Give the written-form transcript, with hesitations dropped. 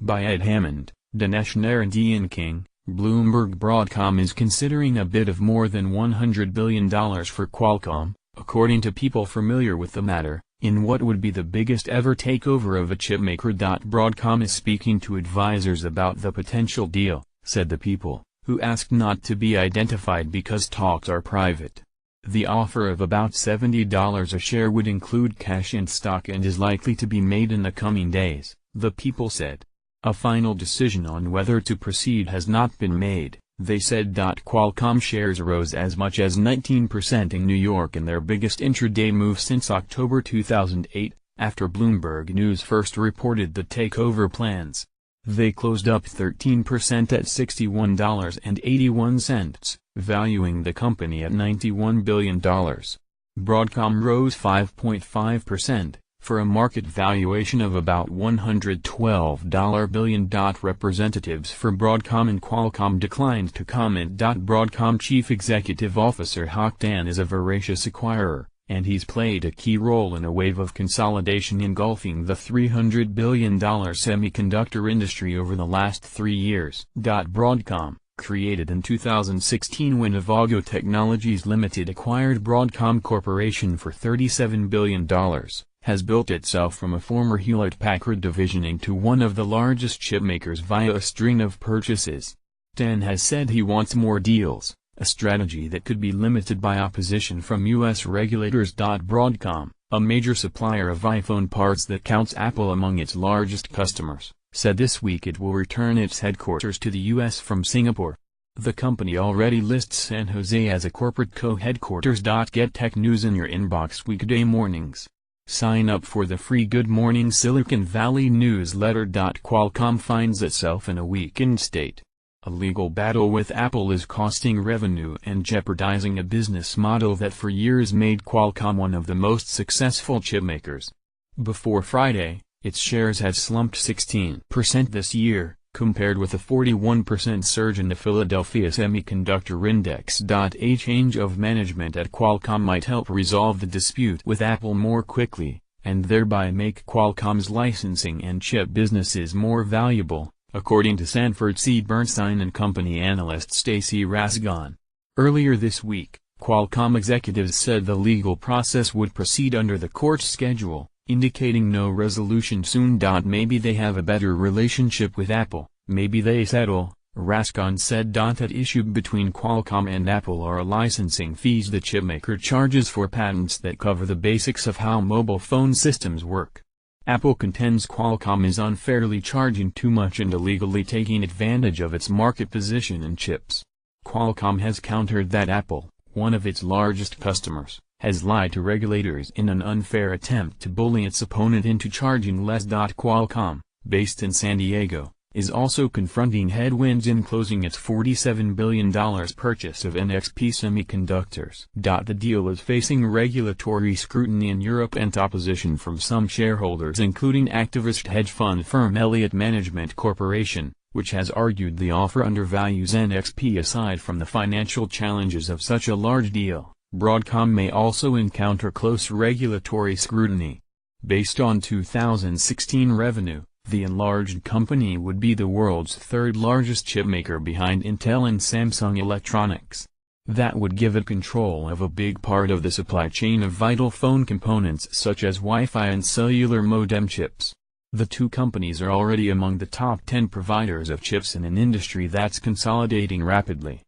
by Ed Hammond, Dinesh Nair and Ian King, Bloomberg Broadcom is considering a bid of more than $100 billion for Qualcomm, according to people familiar with the matter, in what would be the biggest ever takeover of a chipmaker. Broadcom is speaking to advisors about the potential deal, said the people, who asked not to be identified because talks are private. The offer of about $70 a share would include cash and stock and is likely to be made in the coming days, the people said. A final decision on whether to proceed has not been made, they said. Qualcomm shares rose as much as 19% in New York in their biggest intraday move since October 2008, after Bloomberg News first reported the takeover plans. They closed up 13% at $61.81, valuing the company at $91 billion. Broadcom rose 5.5%. For a market valuation of about $112 billion. Representatives for Broadcom and Qualcomm declined to comment. Broadcom Chief Executive Officer Hock Tan is a voracious acquirer, and he's played a key role in a wave of consolidation engulfing the $300 billion semiconductor industry over the last 3 years. Broadcom, created in 2016 when Avago Technologies Limited acquired Broadcom Corporation for $37 billion. Has built itself from a former Hewlett-Packard division into one of the largest chipmakers via a string of purchases. Tan has said he wants more deals, a strategy that could be limited by opposition from U.S. regulators. Broadcom, a major supplier of iPhone parts that counts Apple among its largest customers, said this week it will return its headquarters to the U.S. from Singapore. The company already lists San Jose as a corporate co-headquarters. Get tech news in your inbox weekday mornings. Sign up for the free Good Morning Silicon Valley newsletter. Qualcomm finds itself in a weakened state. A legal battle with Apple is costing revenue and jeopardizing a business model that for years made Qualcomm one of the most successful chipmakers. Before Friday, its shares had slumped 16% this year, compared with a 41% surge in the Philadelphia Semiconductor Index. A change of management at Qualcomm might help resolve the dispute with Apple more quickly, and thereby make Qualcomm's licensing and chip businesses more valuable, according to Sanford C. Bernstein & Company analyst Stacy Rasgon. Earlier this week, Qualcomm executives said the legal process would proceed under the court's schedule, indicating no resolution soon. Maybe they have a better relationship with Apple, maybe they settle, Rascon said. At issue between Qualcomm and Apple are licensing fees the chipmaker charges for patents that cover the basics of how mobile phone systems work. Apple contends Qualcomm is unfairly charging too much and illegally taking advantage of its market position in chips. Qualcomm has countered that Apple, one of its largest customers, has lied to regulators in an unfair attempt to bully its opponent into charging less. Qualcomm, based in San Diego, is also confronting headwinds in closing its $47 billion purchase of NXP Semiconductors. The deal is facing regulatory scrutiny in Europe and opposition from some shareholders including activist hedge fund firm Elliott Management Corporation, which has argued the offer undervalues NXP. Aside from the financial challenges of such a large deal, Broadcom may also encounter close regulatory scrutiny. Based on 2016 revenue, the enlarged company would be the world's third largest chipmaker behind Intel and Samsung Electronics. That would give it control of a big part of the supply chain of vital phone components such as Wi-Fi and cellular modem chips. The two companies are already among the top 10 providers of chips in an industry that's consolidating rapidly.